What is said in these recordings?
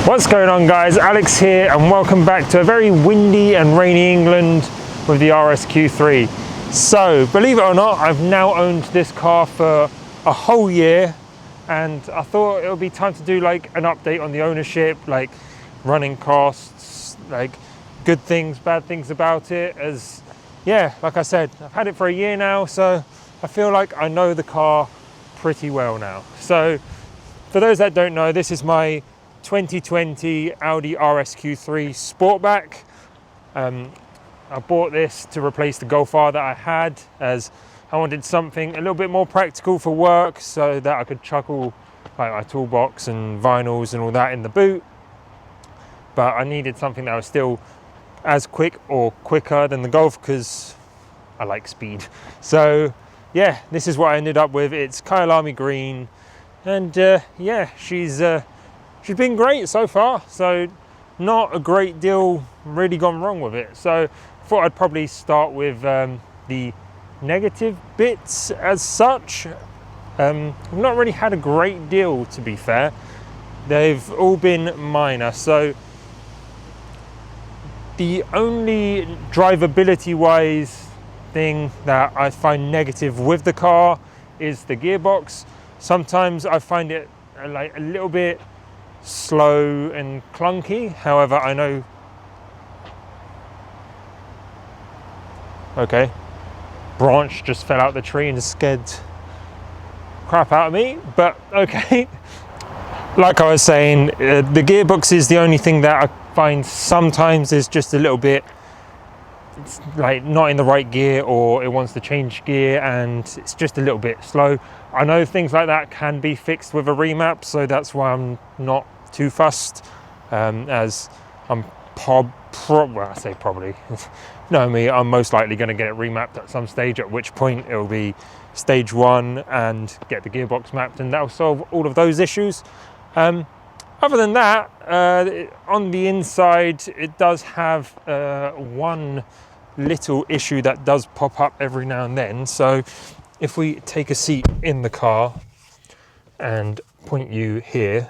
What's going on, guys? Alex here, and welcome back to a very windy and rainy England with the RSQ3. So, believe it or not, I've now owned this car for a whole year, and I thought it would be time to do like an update on the ownership, like running costs, like good things, bad things about it. As yeah, like I said, I've had it for a year now, so I feel like I know the car pretty well now. So, for those that don't know, this is my 2020 Audi RSQ3 Sportback. I bought this to replace the Golf R that I had, as I wanted something a little bit more practical for work so that I could chuck all like my toolbox and vinyls and all that in the boot. But I needed something that was still as quick or quicker than the Golf because I like speed. So yeah, this is what I ended up with. It's Kyle Army Green, and yeah, she's been great so far, so not a great deal really gone wrong with it. So I thought I'd probably start with the negative bits as such. I've not really had a great deal, to be fair. They've all been minor. So the only drivability wise thing that I find negative with the car is the gearbox. Sometimes I find it like a little bit slow and clunky. However, I know, okay, branch just fell out the tree and scared crap out of me, but okay. Like I was saying, the gearbox is the only thing that I find sometimes is just a little bit, it's like not in the right gear, or it wants to change gear and it's just a little bit slow. I know things like that can be fixed with a remap, so that's why I'm not too fussed, as I'm well, I say probably, know me, I'm most likely going to get it remapped at some stage, at which point it will be stage 1 and get the gearbox mapped, and that'll solve all of those issues. Other than that, on the inside, it does have one little issue that does pop up every now and then. So if we take a seat in the car and point you here,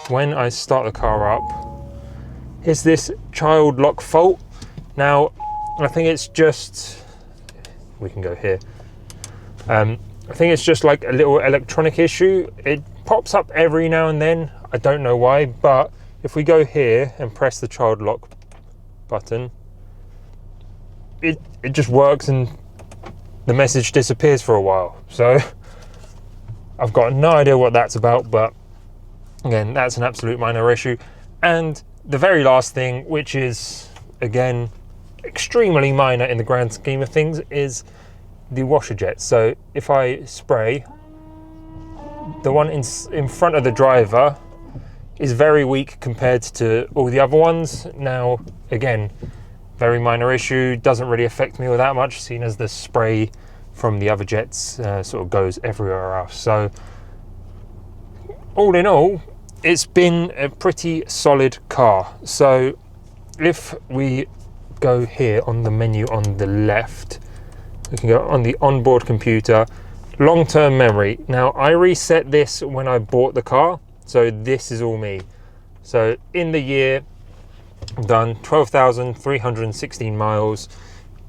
when I start the car up, is this child lock fault. Now, I think it's just, we can go here. I think it's just like a little electronic issue. It pops up every now and then. I don't know why, but if we go here and press the child lock button, it just works and the message disappears for a while. So I've got no idea what that's about, but again, that's an absolute minor issue. And the very last thing, which is again extremely minor in the grand scheme of things, is the washer jet. So if I spray, the one in front of the driver is very weak compared to all the other ones. Now, again, very minor issue, doesn't really affect me all that much, seeing as the spray from the other jets sort of goes everywhere else. So all in all, it's been a pretty solid car. So if we go here on the menu on the left, we can go on the onboard computer, long-term memory. Now, I reset this when I bought the car, so this is all me. So in the year, I've done 12,316 miles,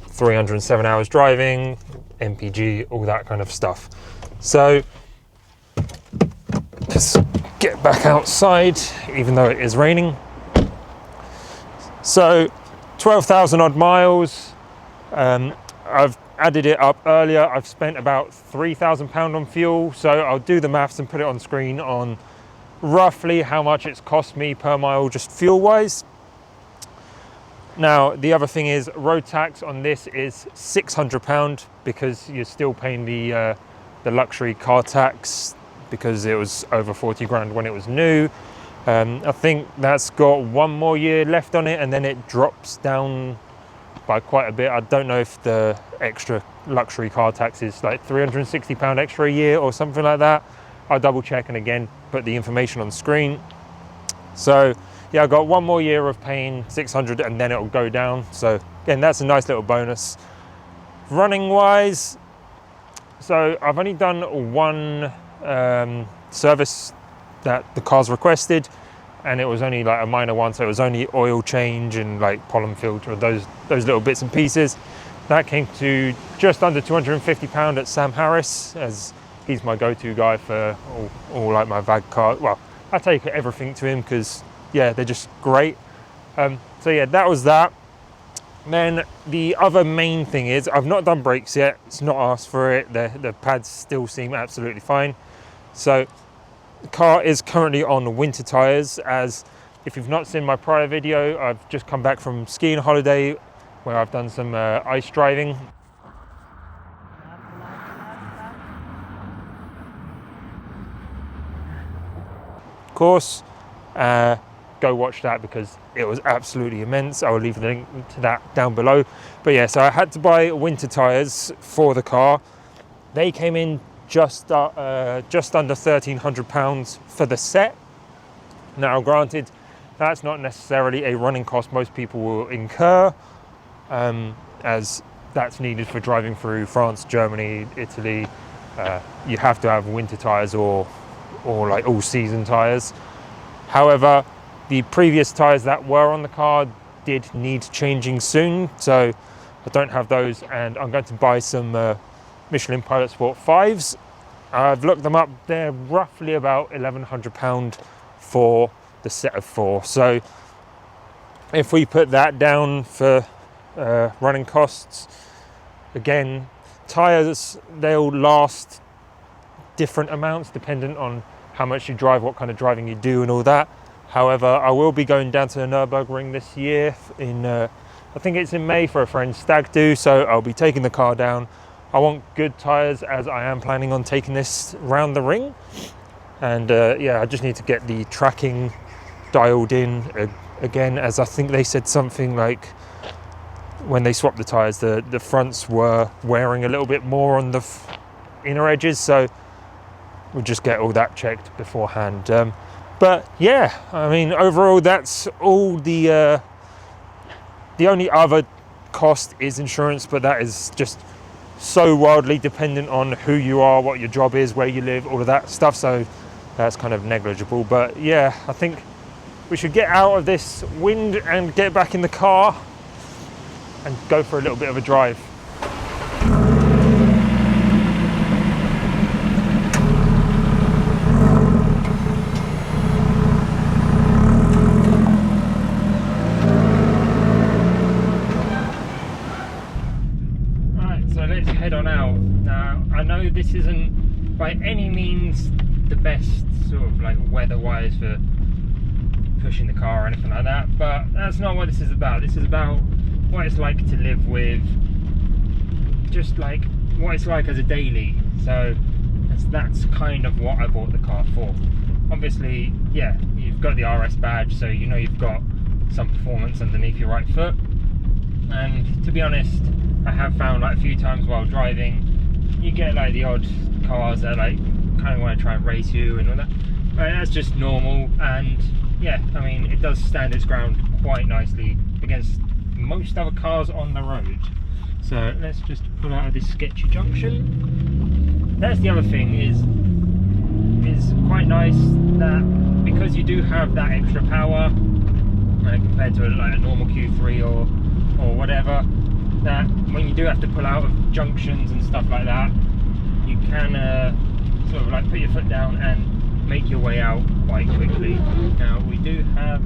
307 hours driving, MPG, all that kind of stuff. So let's get back outside, even though it is raining. So 12,000 odd miles. I've added it up earlier. I've spent about £3,000 on fuel, so I'll do the maths and put it on screen on roughly how much it's cost me per mile, just fuel wise. Now, the other thing is road tax on this is £600, because you're still paying the luxury car tax, because it was over 40 grand when it was new. I think that's got one more year left on it, and then it drops down by quite a bit. I don't know if the extra luxury car tax is like £360 extra a year or something like that. I'll double check and again put the information on screen. So yeah, I've got one more year of paying 600 and then it'll go down. So again, that's a nice little bonus. Running wise, so I've only done one service that the car's requested. and it was only like a minor one, so it was only oil change and like pollen filter, those little bits and pieces. That came to just under £250 at Sam Harris, as he's my go-to guy for all like my VAG cars. Well, I take everything to him because yeah, they're just great. So yeah, that was that. Then the other main thing is I've not done brakes yet. It's not asked for it. The pads still seem absolutely fine. So the car is currently on winter tires, as if you've not seen my prior video, I've just come back from skiing holiday where I've done some ice driving. Of course, go watch that because it was absolutely immense. I will leave the link to that down below. But yeah, so I had to buy winter tires for the car. They came in just under £1,300 for the set. Now, granted, that's not necessarily a running cost most people will incur, as that's needed for driving through France, Germany, Italy. You have to have winter tires or like all season tires. However, the previous tires that were on the car did need changing soon, so I don't have those, and I'm going to buy some Michelin Pilot Sport 5s. I've looked them up, they're roughly about £1,100 for the set of 4. So if we put that down for running costs, again, tires, they'll last different amounts dependent on how much you drive, what kind of driving you do and all that. However, I will be going down to the Nürburgring this year in, I think it's in May, for a friend's stag do, so I'll be taking the car down. I want good tyres, as I am planning on taking this round the ring. And yeah, I just need to get the tracking dialed in again, as I think they said something like when they swapped the tyres, the fronts were wearing a little bit more on the inner edges, so we'll just get all that checked beforehand. But yeah, I mean, overall, that's all. The only other cost is insurance, but that is just so wildly dependent on who you are, what your job is, where you live, all of that stuff, so that's kind of negligible. But yeah, I think we should get out of this wind and get back in the car and go for a little bit of a drive. Head on out. Now, I know this isn't by any means the best sort of like weather-wise for pushing the car or anything like that, but that's not what this is about. This is about what it's like to live with, just like what it's like as a daily. So that's kind of what I bought the car for. Obviously, yeah, you've got the RS badge, so you know you've got some performance underneath your right foot. And to be honest, I have found like a few times while driving, you get like the odd cars that like kind of want to try and race you and all that. But that's just normal, and yeah, I mean, it does stand its ground quite nicely against most other cars on the road. So let's just pull out of this sketchy junction. That's the other thing, is quite nice that because you do have that extra power compared to like a normal Q3 or whatever, that when you do have to pull out of junctions and stuff like that, you can sort of like put your foot down and make your way out quite quickly. Now, we do have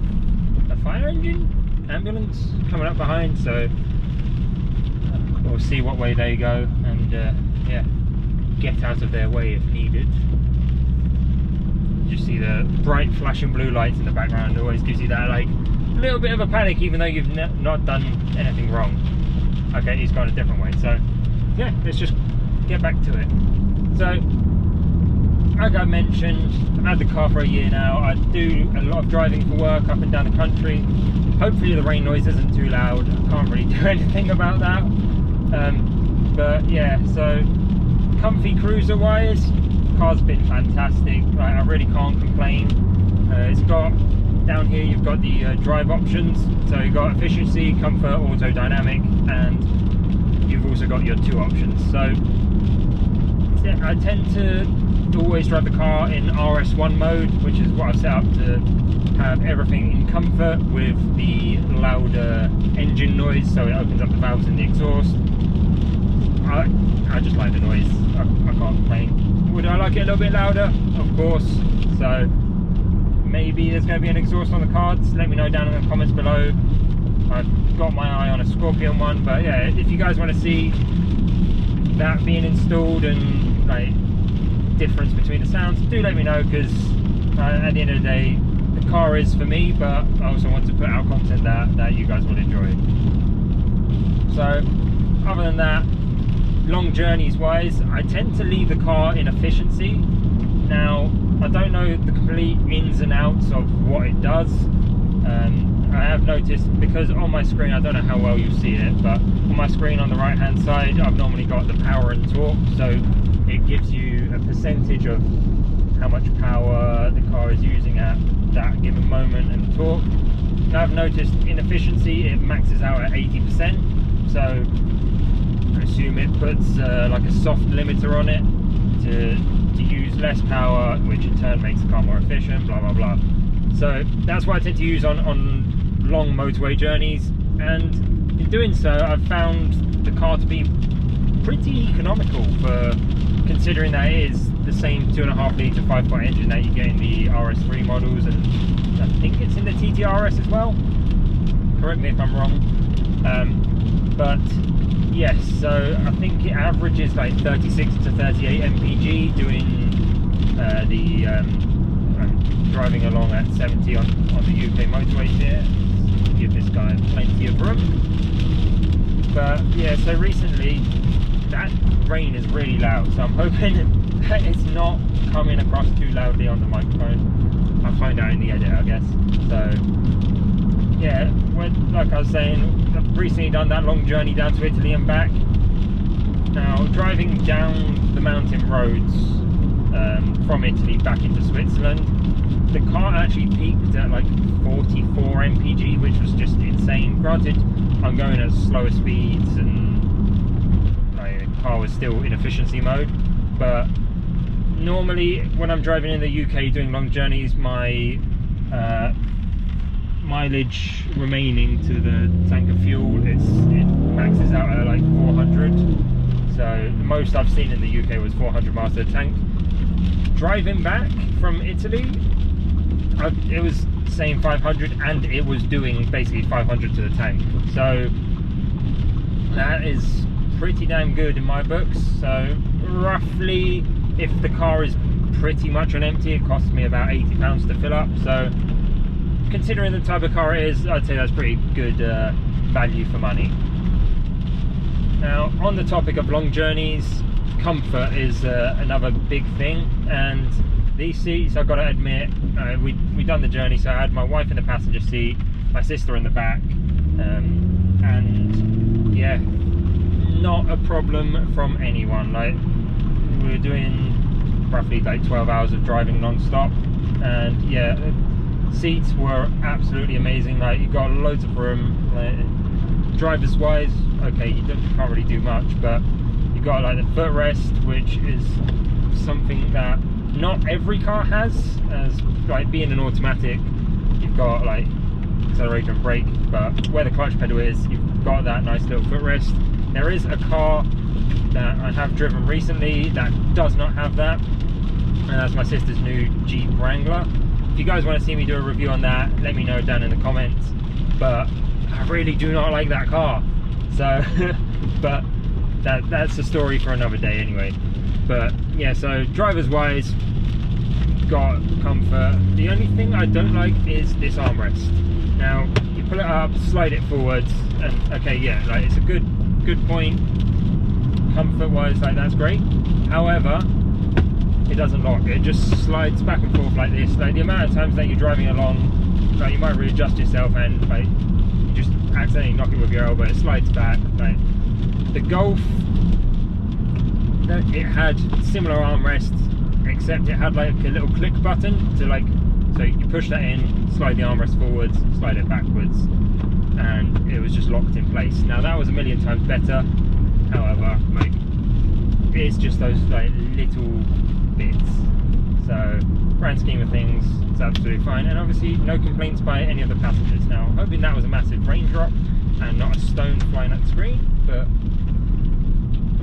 a fire engine, ambulance coming up behind, so we'll see what way they go and yeah, get out of their way if needed. You see the bright flashing blue lights in the background, always gives you that like little bit of a panic, even though you've not done anything wrong. Okay, he's gone a different way, so yeah, let's just get back to it. So, like I mentioned, I've had the car for a year now. I do a lot of driving for work up and down the country. Hopefully the rain noise isn't too loud. I can't really do anything about that. But yeah, so comfy cruiser wise, the car's been fantastic. Like, I really can't complain. It's got, down here you've got the drive options, so you've got efficiency, comfort, auto, dynamic, and you've also got your 2 options. So yeah, I tend to always drive the car in RS1 mode, which is what I've set up to have everything in comfort with the louder engine noise, so it opens up the valves in the exhaust. I just like the noise. I can't complain. Would I like it a little bit louder? Of course. So maybe there's going to be an exhaust on the cards. Let me know down in the comments below. I've got my eye on a Scorpion one, but yeah, if you guys want to see that being installed and like difference between the sounds, do let me know, because at the end of the day, the car is for me, but I also want to put out content that you guys will enjoy. So other than that, long journeys wise, I tend to leave the car in efficiency. Now I don't know the complete ins and outs of what it does. I have noticed, because on my screen, I don't know how well you see it, but on my screen on the right hand side, I've normally got the power and torque, so it gives you a percentage of how much power the car is using at that given moment and torque. Now I've noticed in efficiency it maxes out at 80%, so I assume it puts like a soft limiter on it to use less power, which in turn makes the car more efficient, blah blah blah. So that's what I tend to use on long motorway journeys, and in doing so I've found the car to be pretty economical, for considering that it is the same 2.5 litre 5-point engine that you get in the RS3 models, and I think it's in the TTRS as well. Correct me if I'm wrong. But yes, so I think it averages like 36 to 38 mpg doing driving along at 70 on the UK motorways here. Give this guy plenty of room. But yeah, so recently that rain is really loud, so I'm hoping that it's not coming across too loudly on the microphone. I'll find out in the edit, I guess. So yeah, like I was saying, I've recently done that long journey down to Italy and back. Now driving down the mountain roads from Italy back into Switzerland, the car actually peaked at like 44 mpg, which was just insane. Granted, I'm going at slower speeds and like, the car was still in efficiency mode, but normally when I'm driving in the UK doing long journeys, my mileage remaining to the tank of fuel, it maxes out at like 400. So the most I've seen in the UK was 400 miles to the tank. Driving back from Italy, it was saying 500, and it was doing basically 500 to the tank. So that is pretty damn good in my books. So roughly, if the car is pretty much on empty, it costs me about £80 to fill up. So considering the type of car it is, I'd say that's pretty good value for money. Now on the topic of long journeys, comfort is another big thing, and these seats, I've got to admit, we done the journey, so I had my wife in the passenger seat, my sister in the back, and yeah, not a problem from anyone. Like, we were doing roughly like 12 hours of driving non-stop, and yeah, seats were absolutely amazing. Like, you got loads of room. Like, drivers wise, okay, you can't really do much, but you got like the footrest, which is something that not every car has. As like being an automatic, you've got like accelerator and brake, but where the clutch pedal is, you've got that nice little footrest. There is a car that I have driven recently that does not have that, and that's my sister's new Jeep Wrangler. If you guys want to see me do a review on that, let me know down in the comments, but I really do not like that car. So but that's a story for another day anyway. But yeah, so drivers wise, got comfort. The only thing I don't like is this armrest. Now you pull it up, slide it forwards, and okay, yeah, like it's a good point comfort wise, like that's great. However, it doesn't lock, it just slides back and forth like this. Like the amount of times that you're driving along, like you might readjust yourself and like you just accidentally knock it with your elbow, it slides back. Like the Golf, it had similar armrests, except it had like a little click button to like, so you push that in, slide the armrest forwards, slide it backwards, and it was just locked in place. Now that was a million times better. However, like it's just those like little bits. So grand scheme of things, it's absolutely fine, and obviously no complaints by any of the passengers. Now I'm hoping that was a massive raindrop and not a stone flying at the screen, but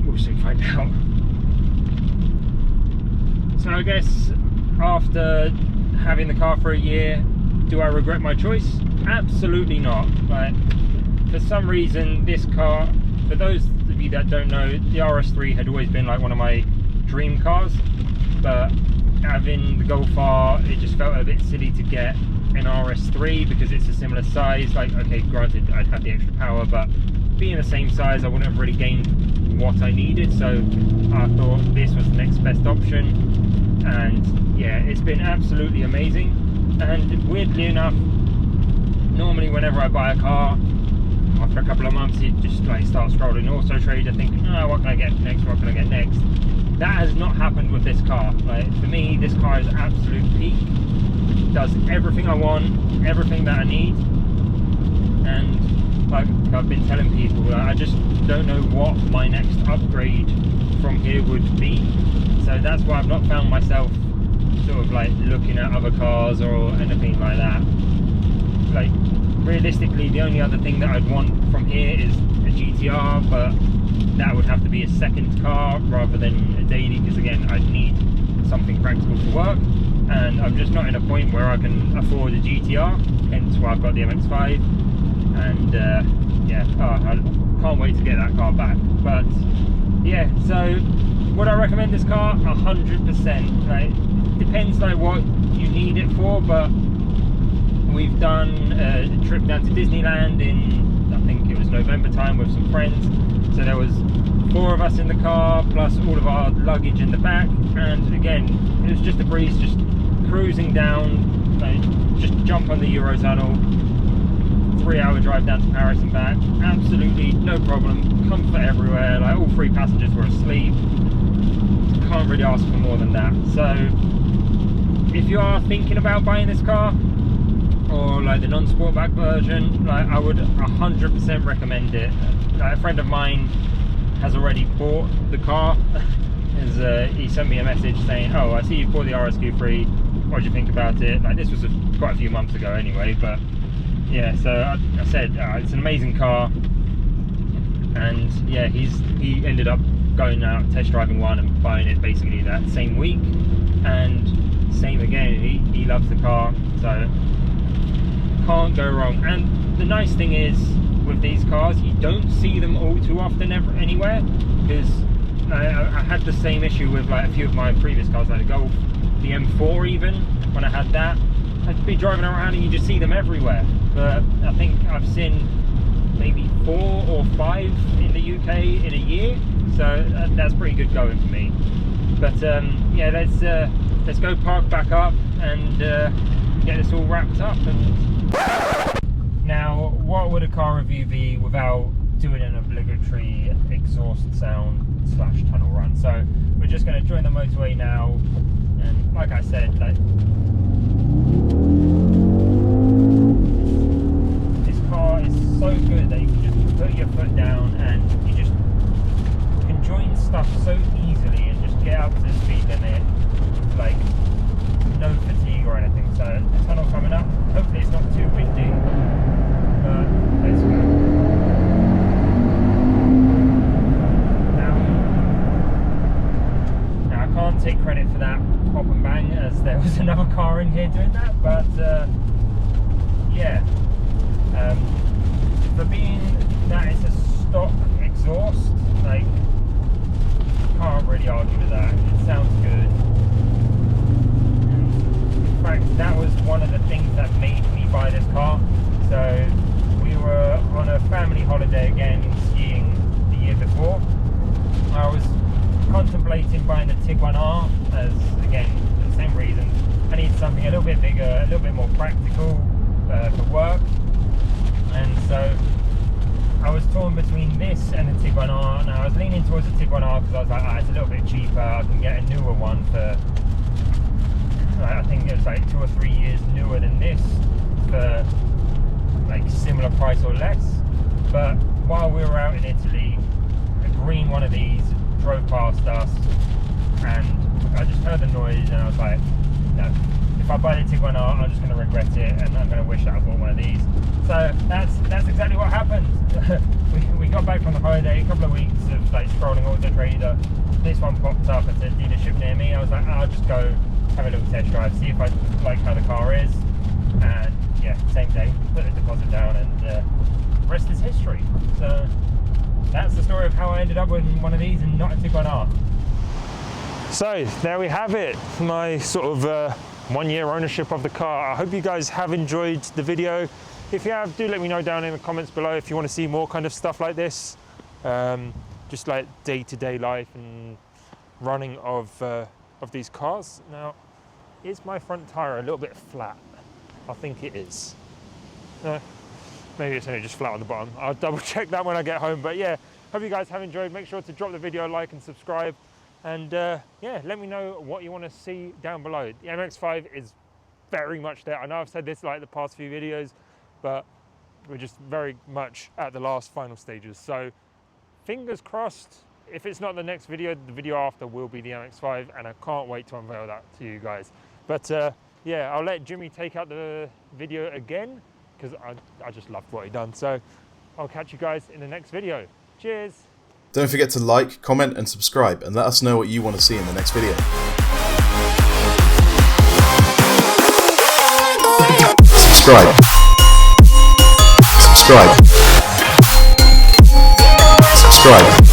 we'll soon find out. So I guess after having the car for a year, do I regret my choice? Absolutely not. Like, for some reason this car, for those of you that don't know, the RS3 had always been like one of my dream cars, but having the Golf R, it just felt a bit silly to get an RS3 because it's a similar size. Like, okay, granted I'd have the extra power, but being the same size I wouldn't have really gained what I needed, so I thought this was the next best option. And yeah, it's been absolutely amazing. And weirdly enough, normally whenever I buy a car, after a couple of months you just like start scrolling Auto Trader thinking, oh, what can I get next, what can I get next? That has not happened with this car. Like, for me, this car is absolute peak. It does everything I want, everything that I need, and like I've been telling people, like, I just don't know what my next upgrade from here would be. So that's why I've not found myself sort of like looking at other cars or anything like that. Like, realistically, the only other thing that I'd want from here is a GTR, but that would have to be a second car rather than a daily, because again, I'd need something practical to work, and I'm just not in a point where I can afford a GTR, hence why I've got the MX-5. And yeah, I can't wait to get that car back. But yeah, so would I recommend this car? 100%. Like, depends like what you need it for, but we've done a trip down to Disneyland in, I think it was November time, with some friends. So there was 4 of us in the car, plus all of our luggage in the back. And again, it was just a breeze, just cruising down, like, just jump on the Eurotunnel, 3-hour drive down to Paris and back. Absolutely no problem, comfort everywhere. Like, all 3 passengers were asleep. Can't really ask for more than that. So if you are thinking about buying this car, or like the non-sportback version, like, I would 100% recommend it. Like, a friend of mine has already bought the car. He sent me a message saying, oh, I see you bought the RSQ3, what do you think about it? Like, this was quite a few months ago anyway, but yeah, so I said it's an amazing car. And yeah, he ended up going out test driving one and buying it basically that same week, and same again, he loves the car, so can't go wrong. And the nice thing is with these cars, you don't see them all too often anywhere, because I had the same issue with like a few of my previous cars, like the Golf, the M4 even, when I had that, I'd be driving around and you just see them everywhere. But I think I've seen maybe 4 or 5 in the UK in a year, so that's pretty good going for me. But yeah, let's go park back up and get this all wrapped up. And now, what would a car review be without doing an obligatory exhaust sound / tunnel run? So we're just going to join the motorway now, and like I said, like, this car is so good that you can just put your foot down and you just can join stuff so easily and just get up to the speed limit, like no fatigue or anything. So the tunnel coming up, hopefully it's not too windy, but let's go. Now I can't take credit for that pop and bang, as there was another car in here doing that, but yeah, for being that it's a stock exhaust, like, can't really argue with that. It sounds good. In fact, that was one of the things that made me buy this car. So we were on a family holiday again skiing the year before. I was contemplating buying the Tiguan R, as again, for the same reason. I need something a little bit bigger, a little bit more practical for work. And so I was torn between this and the Tiguan R. Now I was leaning towards the Tiguan R because I was like, it's a little bit cheaper, I can get a newer one for, I think it was like 2 or 3 years newer than this for like similar price or less. But while we were out in Italy, a green one of these drove past us, and I just heard the noise, and I was like, no, if I buy the Tiguan R, I'm just going to regret it, and I'm going to wish that I bought one of these. So that's exactly what happened. we got back from the holiday, a couple of weeks of like scrolling Auto Trader. This one popped up at a dealership near me. I was like, I'll just go have a little test drive, see if I like how the car is. And yeah, same day, put the deposit down, and the rest is history. So that's the story of how I ended up with one of these and not a Tiguan R. So there we have it, my sort of 1 year ownership of the car. I hope you guys have enjoyed the video. If you have, do let me know down in the comments below if you want to see more kind of stuff like this, just like day-to-day life and running of these cars. Now, is my front tire a little bit flat? I think it is. No, maybe it's only just flat on the bottom. I'll double check that when I get home. But yeah, hope you guys have enjoyed. Make sure to drop the video a like and subscribe. And yeah, let me know what you want to see down below. The MX-5 is very much there. I know I've said this like the past few videos, but we're just very much at the last final stages. So fingers crossed, if it's not the next video, the video after will be the MX-5, and I can't wait to unveil that to you guys. But yeah, I'll let Jimmy take out the video again, because I just loved what he done. So I'll catch you guys in the next video. Cheers. Don't forget to like, comment and subscribe, and let us know what you want to see in the next video. Subscribe. Subscribe. Subscribe.